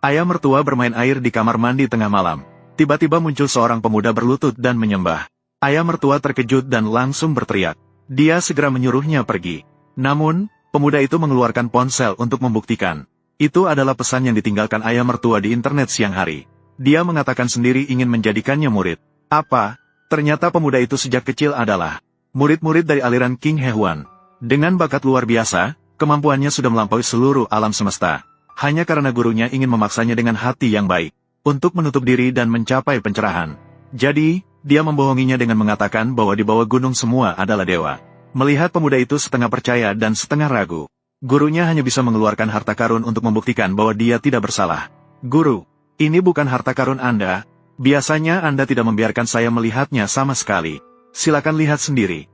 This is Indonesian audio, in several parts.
Ayah mertua bermain air di kamar mandi tengah malam. Tiba-tiba muncul seorang pemuda berlutut dan menyembah. Ayah mertua terkejut dan langsung berteriak. Dia segera menyuruhnya pergi. Namun, pemuda itu mengeluarkan ponsel untuk membuktikan. Itu adalah pesan yang ditinggalkan ayah mertua di internet siang hari. Dia mengatakan sendiri ingin menjadikannya murid. Apa? Ternyata pemuda itu sejak kecil adalah murid-murid dari aliran King Haewan. Dengan bakat luar biasa, kemampuannya sudah melampaui seluruh alam semesta. Hanya karena gurunya ingin memaksanya dengan hati yang baik, untuk menutup diri dan mencapai pencerahan. Jadi, dia membohonginya dengan mengatakan bahwa di bawah gunung semua adalah dewa. Melihat pemuda itu setengah percaya dan setengah ragu, gurunya hanya bisa mengeluarkan harta karun untuk membuktikan bahwa dia tidak bersalah. Guru, ini bukan harta karun Anda. Biasanya Anda tidak membiarkan saya melihatnya sama sekali. Silakan lihat sendiri.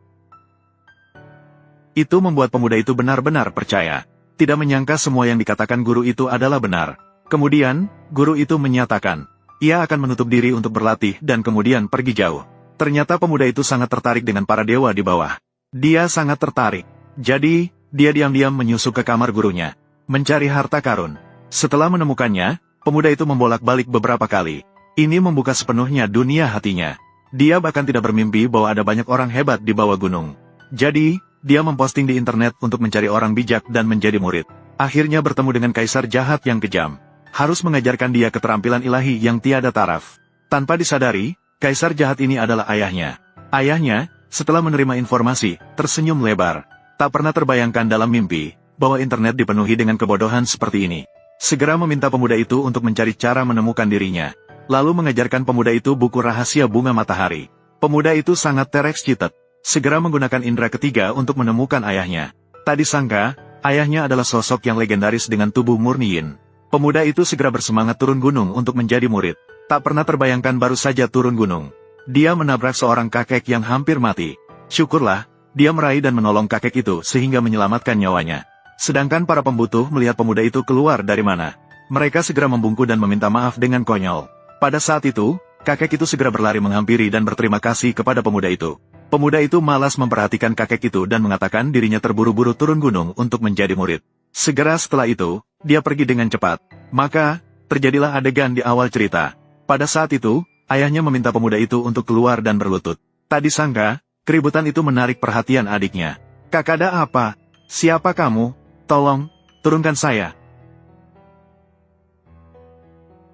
Itu membuat pemuda itu benar-benar percaya. Tidak menyangka semua yang dikatakan guru itu adalah benar. Kemudian, guru itu menyatakan, ia akan menutup diri untuk berlatih dan kemudian pergi jauh. Ternyata pemuda itu sangat tertarik dengan para dewa di bawah. Dia sangat tertarik. Jadi, dia diam-diam menyusup ke kamar gurunya, mencari harta karun. Setelah menemukannya, pemuda itu membolak-balik beberapa kali. Ini membuka sepenuhnya dunia hatinya. Dia bahkan tidak bermimpi bahwa ada banyak orang hebat di bawah gunung. Jadi, dia memposting di internet untuk mencari orang bijak dan menjadi murid. Akhirnya bertemu dengan kaisar jahat yang kejam. Harus mengajarkan dia keterampilan ilahi yang tiada taraf. Tanpa disadari, kaisar jahat ini adalah ayahnya. Ayahnya, setelah menerima informasi, tersenyum lebar. Tak pernah terbayangkan dalam mimpi, bahwa internet dipenuhi dengan kebodohan seperti ini. Segera meminta pemuda itu untuk mencari cara menemukan dirinya. Lalu mengajarkan pemuda itu buku rahasia bunga matahari. Pemuda itu sangat terexcited. Segera menggunakan indera ketiga untuk menemukan ayahnya. Tak disangka, ayahnya adalah sosok yang legendaris dengan tubuh murni yin. Pemuda itu segera bersemangat turun gunung untuk menjadi murid. Tak pernah terbayangkan baru saja turun gunung, dia menabrak seorang kakek yang hampir mati. Syukurlah, dia meraih dan menolong kakek itu sehingga menyelamatkan nyawanya. Sedangkan para pembutuh melihat pemuda itu keluar dari mana. Mereka segera membungkuk dan meminta maaf dengan konyol. Pada saat itu, kakek itu segera berlari menghampiri dan berterima kasih kepada pemuda itu. Pemuda itu malas memperhatikan kakek itu dan mengatakan dirinya terburu-buru turun gunung untuk menjadi murid. Segera setelah itu, dia pergi dengan cepat. Maka, terjadilah adegan di awal cerita. Pada saat itu, ayahnya meminta pemuda itu untuk keluar dan berlutut. Tak disangka, keributan itu menarik perhatian adiknya. Kakak, apa? Siapa kamu? Tolong, turunkan saya.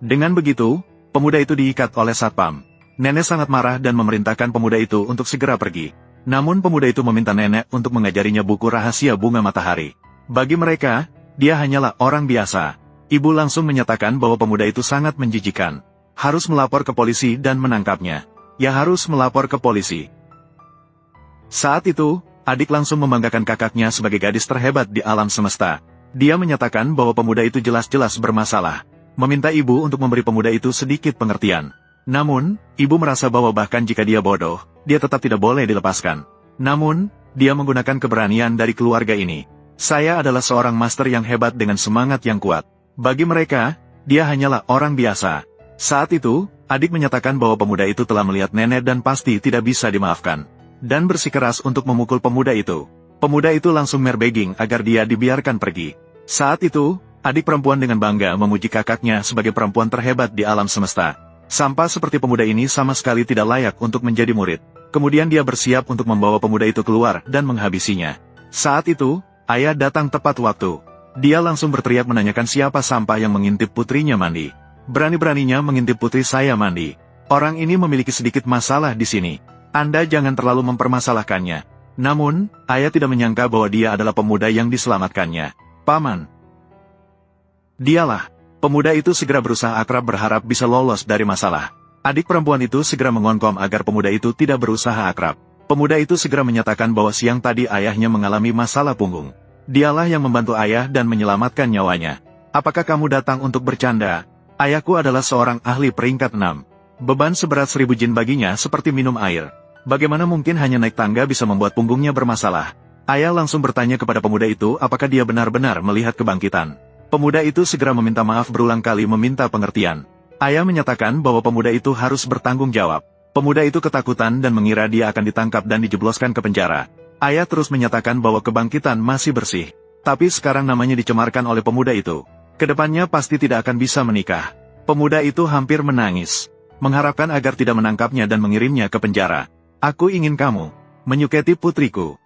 Dengan begitu, pemuda itu diikat oleh satpam. Nenek sangat marah dan memerintahkan pemuda itu untuk segera pergi. Namun pemuda itu meminta nenek untuk mengajarinya buku rahasia bunga matahari. Bagi mereka, dia hanyalah orang biasa. Ibu langsung menyatakan bahwa pemuda itu sangat menjijikan. Harus melapor ke polisi dan menangkapnya. Ya harus melapor ke polisi. Saat itu, adik langsung membanggakan kakaknya sebagai gadis terhebat di alam semesta. Dia menyatakan bahwa pemuda itu jelas-jelas bermasalah. Meminta ibu untuk memberi pemuda itu sedikit pengertian. Namun, ibu merasa bahwa bahkan jika dia bodoh, dia tetap tidak boleh dilepaskan. Namun, dia menggunakan keberanian dari keluarga ini. Saya adalah seorang master yang hebat dengan semangat yang kuat. Bagi mereka, dia hanyalah orang biasa. Saat itu, adik menyatakan bahwa pemuda itu telah melihat nenek dan pasti tidak bisa dimaafkan. Dan bersikeras untuk memukul pemuda itu. Pemuda itu langsung merbegging agar dia dibiarkan pergi. Saat itu, adik perempuan dengan bangga memuji kakaknya sebagai perempuan terhebat di alam semesta. Sampah seperti pemuda ini sama sekali tidak layak untuk menjadi murid. Kemudian dia bersiap untuk membawa pemuda itu keluar dan menghabisinya. Saat itu, ayah datang tepat waktu. Dia langsung berteriak menanyakan siapa sampah yang mengintip putrinya mandi. Berani-beraninya mengintip putri saya mandi. Orang ini memiliki sedikit masalah di sini. Anda jangan terlalu mempermasalahkannya. Namun, ayah tidak menyangka bahwa dia adalah pemuda yang diselamatkannya. Paman. Dialah. Pemuda itu segera berusaha akrab berharap bisa lolos dari masalah. Adik perempuan itu segera mengonkom agar pemuda itu tidak berusaha akrab. Pemuda itu segera menyatakan bahwa siang tadi ayahnya mengalami masalah punggung. Dialah yang membantu ayah dan menyelamatkan nyawanya. Apakah kamu datang untuk bercanda? Ayahku adalah seorang ahli peringkat 6. Beban seberat 1000 jin baginya seperti minum air. Bagaimana mungkin hanya naik tangga bisa membuat punggungnya bermasalah? Ayah langsung bertanya kepada pemuda itu apakah dia benar-benar melihat kebangkitan. Pemuda itu segera meminta maaf berulang kali meminta pengertian. Ayah menyatakan bahwa pemuda itu harus bertanggung jawab. Pemuda itu ketakutan dan mengira dia akan ditangkap dan dijebloskan ke penjara. Ayah terus menyatakan bahwa kebangkitan masih bersih. Tapi sekarang namanya dicemarkan oleh pemuda itu. Kedepannya pasti tidak akan bisa menikah. Pemuda itu hampir menangis, mengharapkan agar tidak menangkapnya dan mengirimnya ke penjara. Aku ingin kamu menyuketi putriku.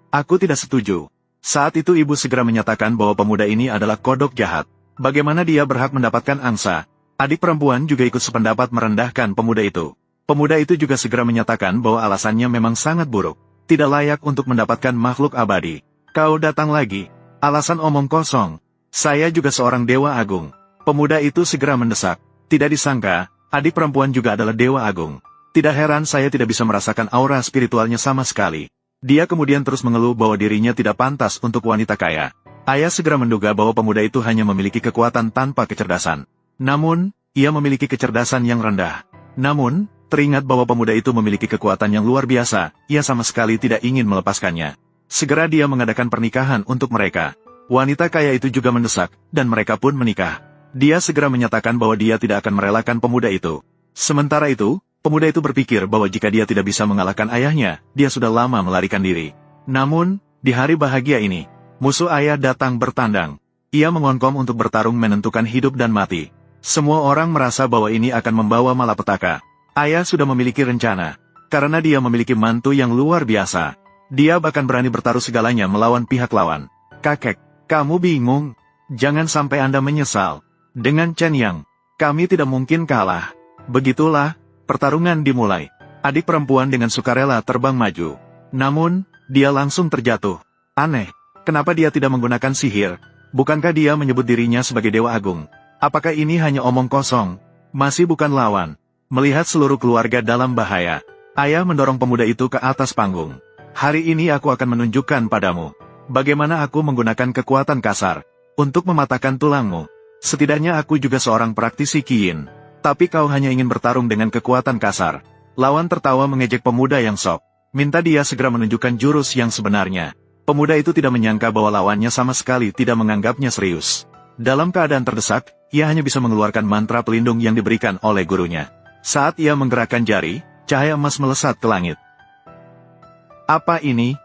Aku tidak setuju. Saat itu ibu segera menyatakan bahwa pemuda ini adalah kodok jahat. Bagaimana dia berhak mendapatkan angsa? Adik perempuan juga ikut sependapat merendahkan pemuda itu. Pemuda itu juga segera menyatakan bahwa alasannya memang sangat buruk. Tidak layak untuk mendapatkan makhluk abadi. Kau datang lagi. Alasan omong kosong. Saya juga seorang dewa agung. Pemuda itu segera mendesak. Tidak disangka, adik perempuan juga adalah dewa agung. Tidak heran saya tidak bisa merasakan aura spiritualnya sama sekali. Dia kemudian terus mengeluh bahwa dirinya tidak pantas untuk wanita kaya. Ayah segera menduga bahwa pemuda itu hanya memiliki kekuatan tanpa kecerdasan. Namun, ia memiliki kecerdasan yang rendah. Namun, teringat bahwa pemuda itu memiliki kekuatan yang luar biasa, ia sama sekali tidak ingin melepaskannya. Segera dia mengadakan pernikahan untuk mereka. Wanita kaya itu juga mendesak, dan mereka pun menikah. Dia segera menyatakan bahwa dia tidak akan merelakan pemuda itu. Sementara itu, pemuda itu berpikir bahwa jika dia tidak bisa mengalahkan ayahnya, dia sudah lama melarikan diri. Namun, di hari bahagia ini, musuh ayah datang bertandang. Ia mengonkom untuk bertarung menentukan hidup dan mati. Semua orang merasa bahwa ini akan membawa malapetaka. Ayah sudah memiliki rencana. Karena dia memiliki mantu yang luar biasa. Dia bahkan berani bertaruh segalanya melawan pihak lawan. Kakek, kamu bingung? Jangan sampai Anda menyesal. Dengan Chen Yang, kami tidak mungkin kalah. Begitulah, pertarungan dimulai. Adik perempuan dengan sukarela terbang maju. Namun, dia langsung terjatuh. Aneh, kenapa dia tidak menggunakan sihir? Bukankah dia menyebut dirinya sebagai Dewa Agung? Apakah ini hanya omong kosong? Masih bukan lawan. Melihat seluruh keluarga dalam bahaya, ayah mendorong pemuda itu ke atas panggung. Hari ini aku akan menunjukkan padamu bagaimana aku menggunakan kekuatan kasar untuk mematahkan tulangmu. Setidaknya aku juga seorang praktisi Qiyin. Tapi kau hanya ingin bertarung dengan kekuatan kasar. Lawan tertawa mengejek pemuda yang sok. Minta dia segera menunjukkan jurus yang sebenarnya. Pemuda itu tidak menyangka bahwa lawannya sama sekali tidak menganggapnya serius. Dalam keadaan terdesak, ia hanya bisa mengeluarkan mantra pelindung yang diberikan oleh gurunya. Saat ia menggerakkan jari, cahaya emas melesat ke langit. Apa ini?